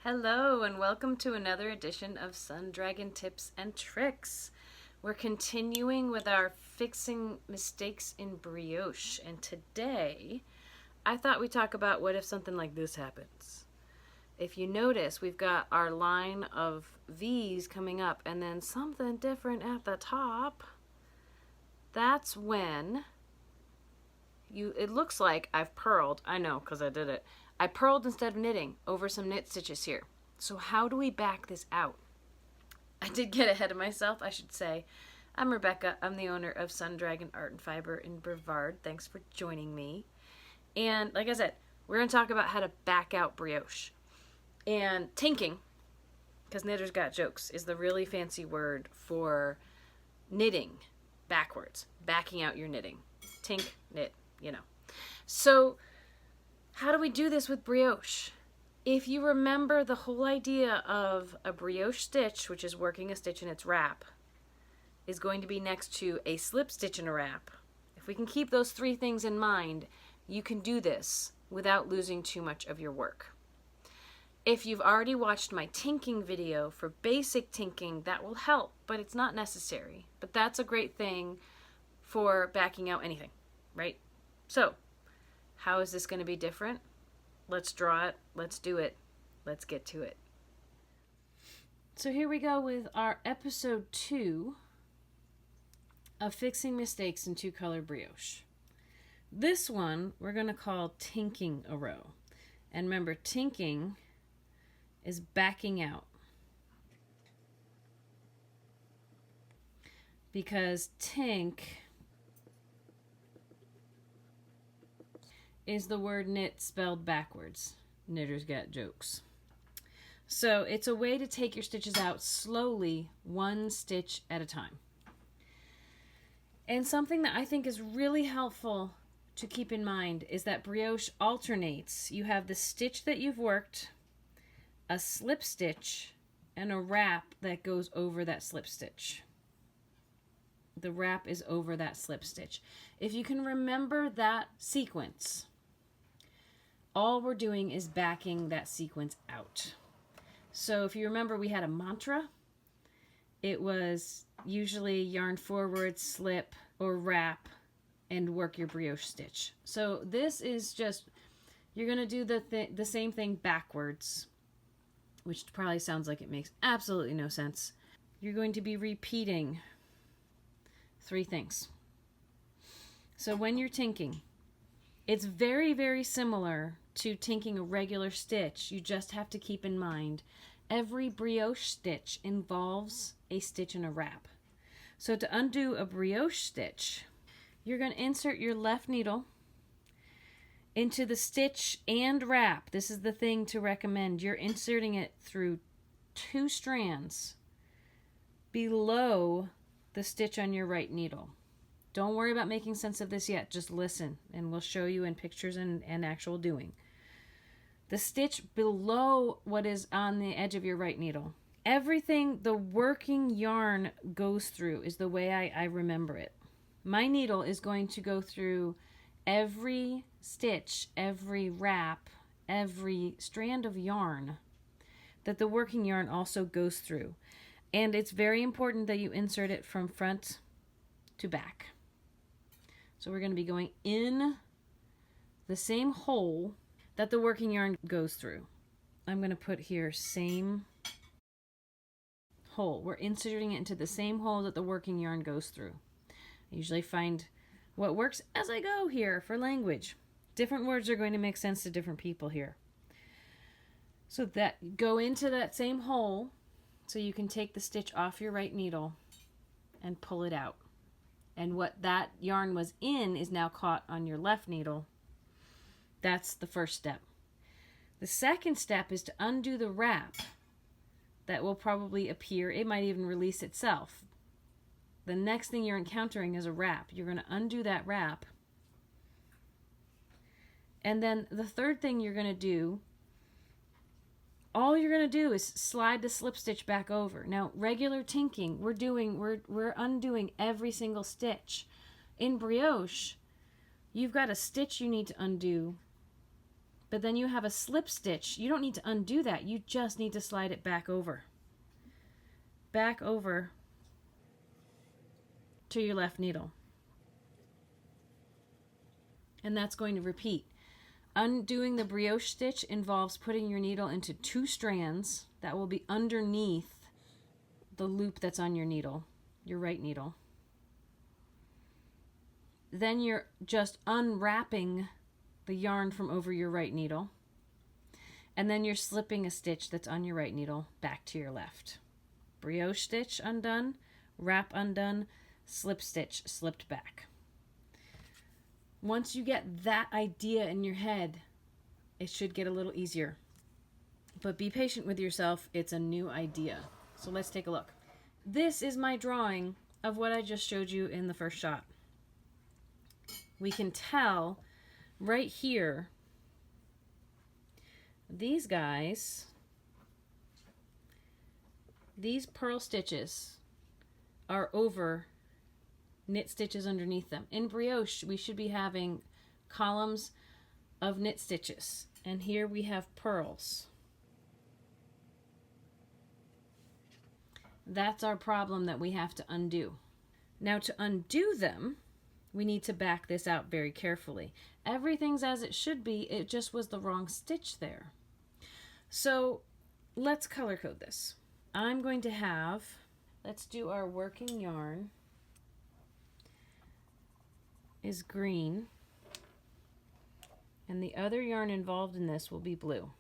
Hello and welcome to another edition of Sun Dragon Tips and Tricks. We're continuing with our fixing mistakes in brioche, and today I thought we'd talk about what if something like this happens. If you notice, we've got our line of V's coming up and then something different at the top. That's when it looks like I've purled. I know because I did it. I purled instead of knitting over some knit stitches here. So how do we back this out? I did get ahead of myself, I should say. I'm Rebecca. I'm the owner of Sun Dragon Art and Fiber in Brevard. Thanks for joining me. And like I said, we're going to talk about how to back out brioche. And tinking, because Knitters Got Jokes, is the really fancy word for knitting backwards, backing out your knitting. Tink, knit, you know. So how do we do this with brioche? If you remember, the whole idea of a brioche stitch, which is working a stitch in its wrap, is going to be next to a slip stitch in a wrap. If we can keep those three things in mind, you can do this without losing too much of your work. If you've already watched my tinking video for basic tinking, that will help, but it's not necessary. But that's a great thing for backing out anything, right? So, how is this going to be different? Let's draw it. Let's do it. Let's get to it. So here we go with our episode 2 of fixing mistakes in 2-color brioche. This one we're going to call tinking a row. And remember, tinking is backing out. Because tink is the word knit spelled backwards. Knitters Got Jokes. So it's a way to take your stitches out slowly, one stitch at a time. And something that I think is really helpful to keep in mind is that brioche alternates. You have the stitch that you've worked, a slip stitch, and a wrap that goes over that slip stitch. The wrap is over that slip stitch. If you can remember that sequence, all we're doing is backing that sequence out. So if you remember, we had a mantra. It was usually yarn forward, slip, or wrap, and work your brioche stitch. So this is just, you're going to do the same thing backwards, which probably sounds like it makes absolutely no sense. You're going to be repeating 3 things. So when you're tinking, it's very, very similar to tinking a regular stitch. You just have to keep in mind every brioche stitch involves a stitch and a wrap. So to undo a brioche stitch, you're going to insert your left needle into the stitch and wrap. This is the thing to recommend. You're inserting it through 2 strands below the stitch on your right needle. Don't worry about making sense of this yet. Just listen, and we'll show you in pictures and actual doing. The stitch below what is on the edge of your right needle. Everything the working yarn goes through is the way I remember it. My needle is going to go through every stitch, every wrap, every strand of yarn that the working yarn also goes through. And it's very important that you insert it from front to back. So we're going to be going in the same hole that the working yarn goes through. I'm going to put here same hole. We're inserting it into the same hole that the working yarn goes through. I usually find what works as I go here for language. Different words are going to make sense to different people here. So that go into that same hole so you can take the stitch off your right needle and pull it out. And what that yarn was in is now caught on your left needle. That's the first step. The second step is to undo the wrap that will probably appear. It might even release itself. The next thing you're encountering is a wrap. You're going to undo that wrap. And then the third thing you're going to do, all you're going to do is slide the slip stitch back over. Now, regular tinking, we're undoing every single stitch. In brioche, you've got a stitch you need to undo but then you have a slip stitch. You don't need to undo that. You just need to slide it back over. Back over to your left needle. And that's going to repeat. Undoing the brioche stitch involves putting your needle into 2 strands that will be underneath the loop that's on your needle, your right needle. Then you're just unwrapping the yarn from over your right needle. And then you're slipping a stitch that's on your right needle back to your left. Brioche stitch undone, wrap undone, slip stitch slipped back. Once you get that idea in your head, it should get a little easier. But be patient with yourself. It's a new idea. So let's take a look. This is my drawing of what I just showed you in the first shot. We can tell right here, these guys, these purl stitches are over knit stitches underneath them. In brioche, we should be having columns of knit stitches, and here we have purls. That's our problem that we have to undo. Now, to undo them, we need to back this out very carefully. Everything's as it should be, it just was the wrong stitch there. So let's color code this. I'm going to have, let's do our working yarn is green, and the other yarn involved in this will be blue.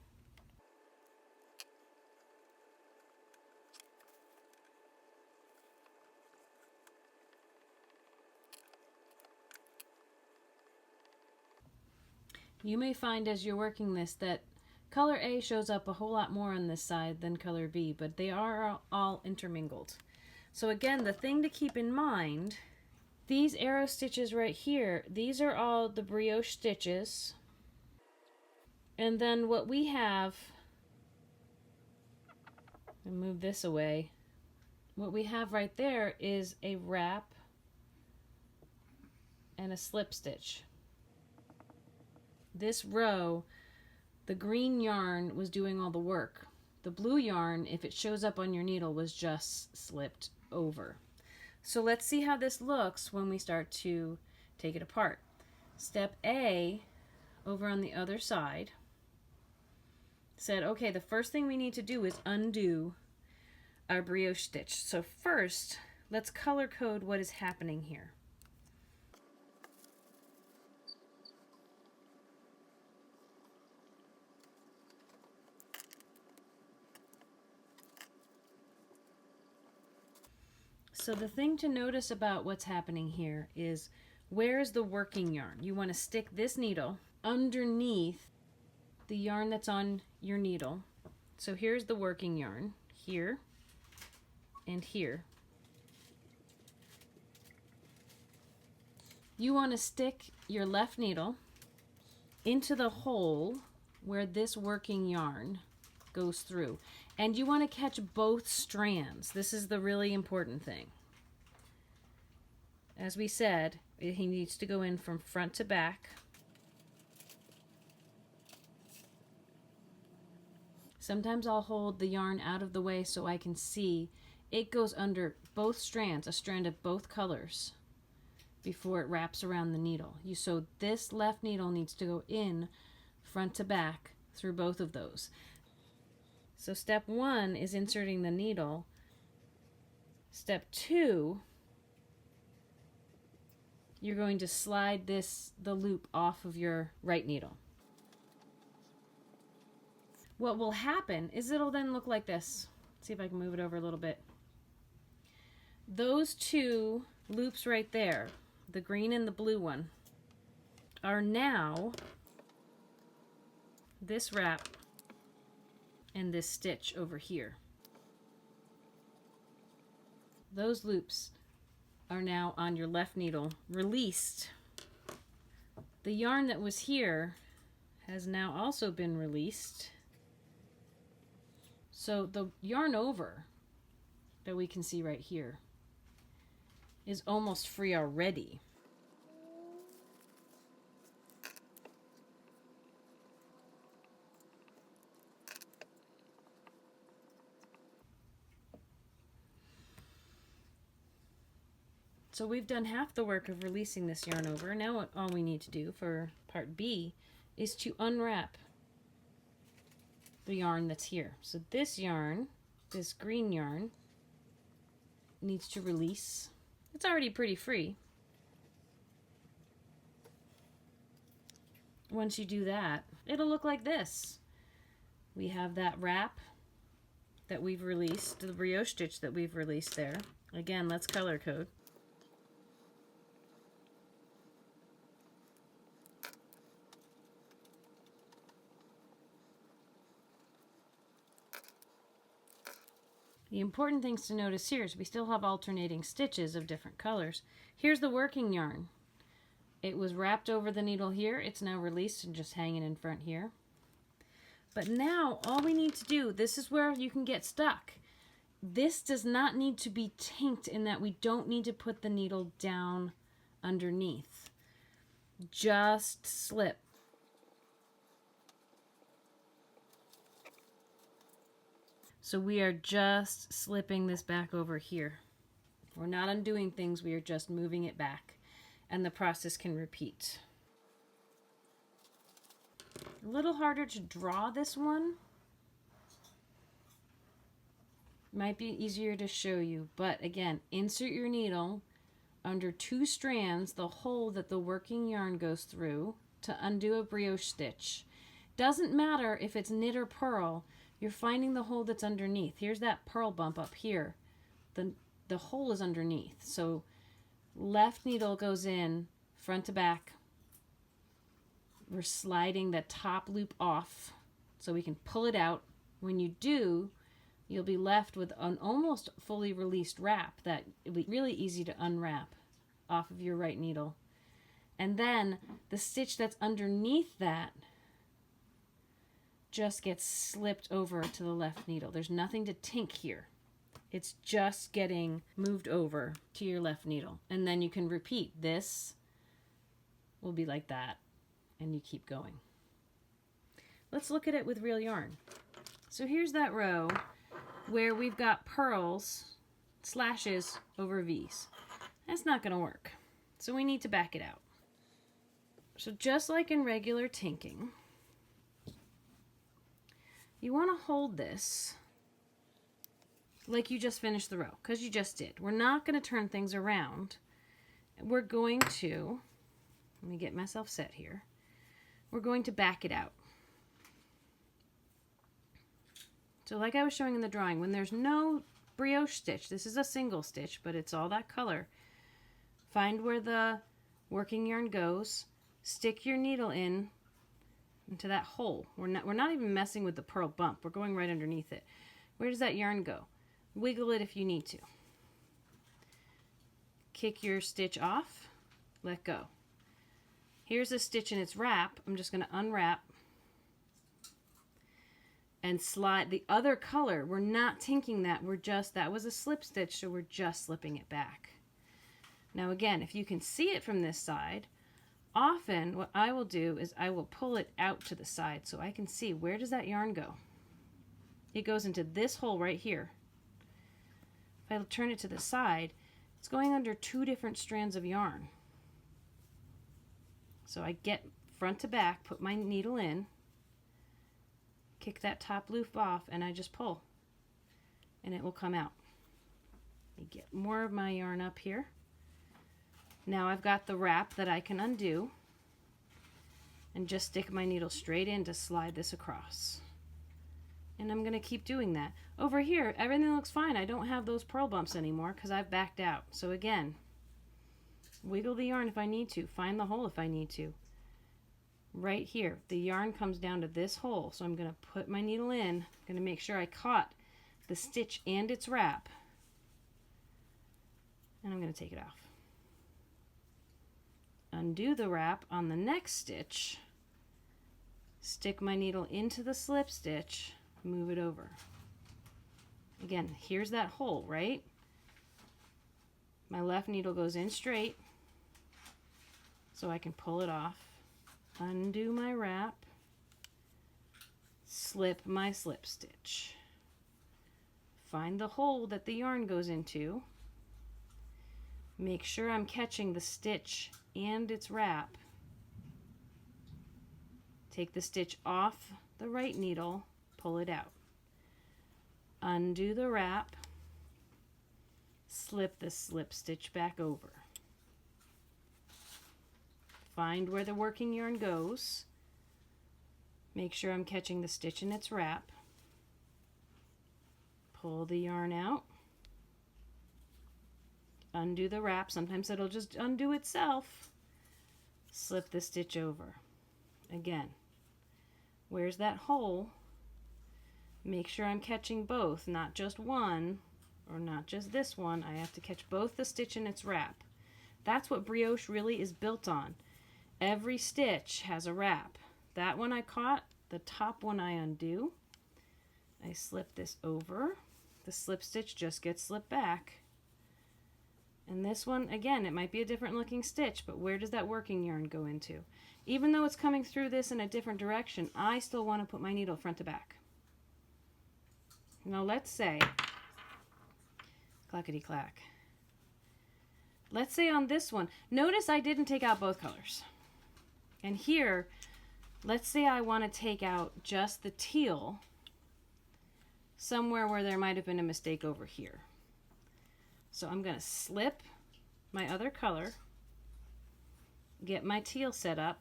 You may find as you're working this that color A shows up a whole lot more on this side than color B, but they are all intermingled. So again, the thing to keep in mind, these arrow stitches right here, these are all the brioche stitches. And then what we have, I'll move this away, what we have right there is a wrap and a slip stitch. This row, the green yarn was doing all the work. The blue yarn, if it shows up on your needle, was just slipped over. So let's see how this looks when we start to take it apart. Step A, over on the other side, said, okay, the first thing we need to do is undo our brioche stitch. So first, let's color code what is happening here. So the thing to notice about what's happening here is, where is the working yarn? You want to stick this needle underneath the yarn that's on your needle. So here's the working yarn, here and here. You want to stick your left needle into the hole where this working yarn goes through. And you want to catch both strands. This is the really important thing. As we said, he needs to go in from front to back. Sometimes I'll hold the yarn out of the way so I can see it goes under both strands, a strand of both colors, before it wraps around the needle. So this left needle needs to go in front to back through both of those. So step 1 is inserting the needle. Step 2, you're going to slide the loop off of your right needle. What will happen is it'll then look like this. See if I can move it over a little bit. Those 2 loops right there, the green and the blue one, are now this wrap and this stitch over here. Those loops are now on your left needle, released. The yarn that was here has now also been released. So the yarn over that we can see right here is almost free already. So we've done half the work of releasing this yarn over. Now all we need to do for part B is to unwrap the yarn that's here. So this yarn, this green yarn, needs to release. It's already pretty free. Once you do that, it'll look like this. We have that wrap that we've released, the brioche stitch that we've released there. Again, let's color code. The important things to notice here is we still have alternating stitches of different colors. Here's the working yarn. It was wrapped over the needle here. It's now released and just hanging in front here. But now all we need to do, this is where you can get stuck. This does not need to be tinked in that we don't need to put the needle down underneath. Just slip. So we are just slipping this back over here. We're not undoing things, we are just moving it back. And the process can repeat. A little harder to draw this one. Might be easier to show you, but again, insert your needle under 2 strands, the hole that the working yarn goes through, to undo a brioche stitch. Doesn't matter if it's knit or purl, you're finding the hole that's underneath. Here's that purl bump up here. The hole is underneath. So left needle goes in, front to back. We're sliding the top loop off so we can pull it out. When you do, you'll be left with an almost fully released wrap that it'll be really easy to unwrap off of your right needle. And then the stitch that's underneath that just gets slipped over to the left needle. There's nothing to tink here. It's just getting moved over to your left needle. And then you can repeat. This will be like that. And you keep going. Let's look at it with real yarn. So here's that row where we've got purls, slashes over V's. That's not going to work. So we need to back it out. So just like in regular tinking, you want to hold this like you just finished the row, because you just did. We're not going to turn things around. We're going to, let me get myself set here. We're going to back it out. So like I was showing in the drawing, when there's no brioche stitch, this is a single stitch, but it's all that color. Find where the working yarn goes, stick your needle in into that hole. We're not even messing with the purl bump. We're going right underneath it. Where does that yarn go? Wiggle it if you need to. Kick your stitch off, let go. Here's a stitch in its wrap. I'm just going to unwrap and slide the other color. We're not tinking that. That was a slip stitch, so we're just slipping it back. Now again, if you can see it from this side, often what I will do is I will pull it out to the side so I can see, where does that yarn go? It goes into this hole right here. If I turn it to the side, it's going under 2 different strands of yarn. So I get front to back, put my needle in, kick that top loop off, and I just pull. And it will come out. Let me get more of my yarn up here. Now I've got the wrap that I can undo and just stick my needle straight in to slide this across. And I'm going to keep doing that. Over here, everything looks fine. I don't have those purl bumps anymore because I've backed out. So again, wiggle the yarn if I need to. Find the hole if I need to. Right here, the yarn comes down to this hole. So I'm going to put my needle in. I'm going to make sure I caught the stitch and its wrap. And I'm going to take it off. Undo the wrap on the next stitch. Stick my needle into the slip stitch. Move it over. Again, here's that hole, right? My left needle goes in straight so I can pull it off. Undo my wrap. Slip my slip stitch. Find the hole that the yarn goes into. Make sure I'm catching the stitch and its wrap. Take the stitch off the right needle, pull it out. Undo the wrap, slip the slip stitch back over. Find where the working yarn goes. Make sure I'm catching the stitch in its wrap. Pull the yarn out. Undo the wrap. Sometimes it'll just undo itself. Slip the stitch over. Again, where's that hole? Make sure I'm catching both, not just one, or not just this one. I have to catch both the stitch and its wrap. That's what brioche really is built on. Every stitch has a wrap. That one I caught, the top one I undo. I slip this over. The slip stitch just gets slipped back. And this one, again, it might be a different looking stitch, but where does that working yarn go into? Even though it's coming through this in a different direction, I still want to put my needle front to back. Now let's say, clackety clack. Let's say on this one, notice I didn't take out both colors. And here, let's say I want to take out just the teal, somewhere where there might have been a mistake over here. So I'm going to slip my other color, get my teal set up.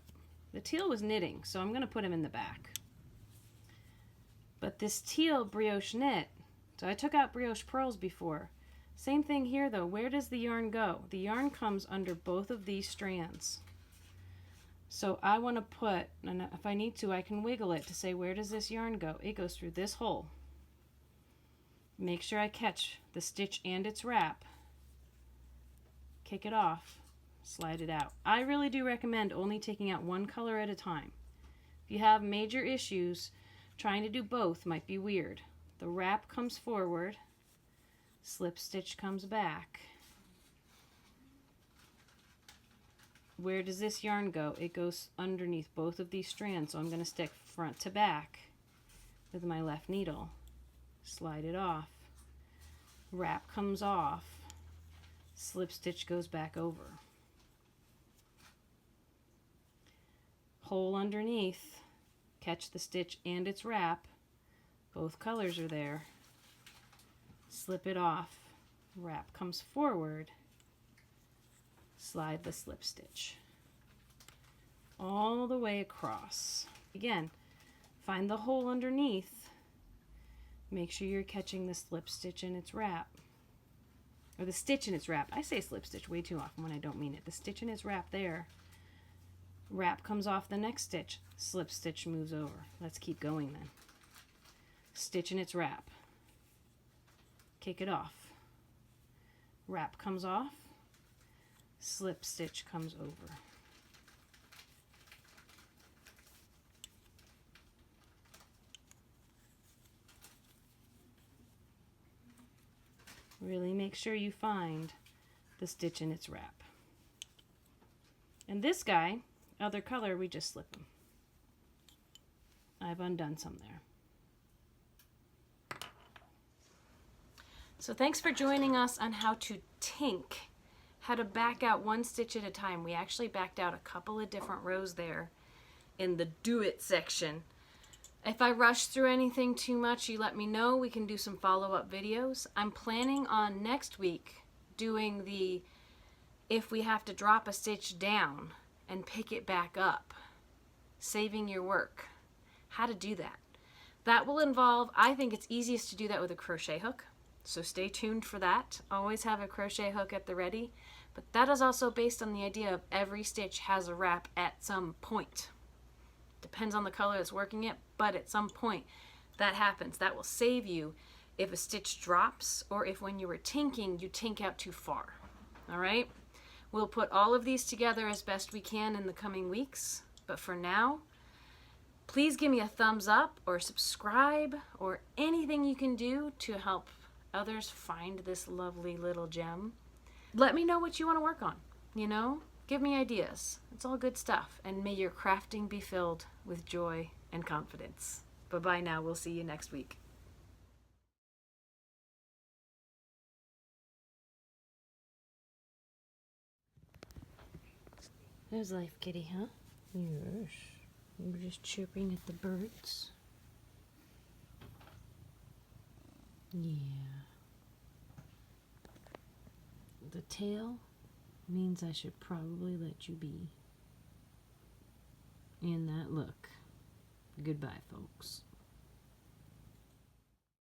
The teal was knitting, so I'm going to put him in the back. But this teal brioche knit, so I took out brioche pearls before. Same thing here though, where does the yarn go? The yarn comes under both of these strands. So I want to put, and if I need to, I can wiggle it to say where does this yarn go? It goes through this hole. Make sure I catch the stitch and its wrap. Kick it off, slide it out. I really do recommend only taking out one color at a time. If you have major issues, trying to do both might be weird. The wrap comes forward, slip stitch comes back. Where does this yarn go? It goes underneath both of these strands, so I'm going to stick front to back with my left needle. Slide it off. Wrap comes off. Slip stitch goes back over. Hole underneath. Catch the stitch and its wrap. Both colors are there. Slip it off. Wrap comes forward. Slide the slip stitch all the way across. Again, find the hole underneath. Make sure you're catching the slip stitch in its wrap. Or the stitch in its wrap. I say slip stitch way too often when I don't mean it. The stitch in its wrap there. Wrap comes off the next stitch. Slip stitch moves over. Let's keep going then. Stitch in its wrap. Kick it off. Wrap comes off. Slip stitch comes over. Really make sure you find the stitch in its wrap. And this guy, other color, we just slip him. I've undone some there. So thanks for joining us on how to tink, how to back out one stitch at a time. We actually backed out a couple of different rows there in the do it section. If I rush through anything too much, you let me know. We can do some follow-up videos. I'm planning on next week doing the if we have to drop a stitch down and pick it back up, saving your work, how to do that. That will involve, I think it's easiest to do that with a crochet hook. So stay tuned for that. Always have a crochet hook at the ready. But that is also based on the idea of every stitch has a wrap at some point. Depends on the color that's working it, but at some point that happens. That will save you if a stitch drops or if when you were tinking, you tink out too far. All right? We'll put all of these together as best we can in the coming weeks. But for now, please give me a thumbs up or subscribe or anything you can do to help others find this lovely little gem. Let me know what you want to work on, you know? Give me ideas. It's all good stuff. And may your crafting be filled with joy and confidence. Bye-bye now. We'll see you next week. There's life, kitty, huh? Yes. You're just chirping at the birds. Yeah. The tail means I should probably let you be. And that look. Goodbye, folks.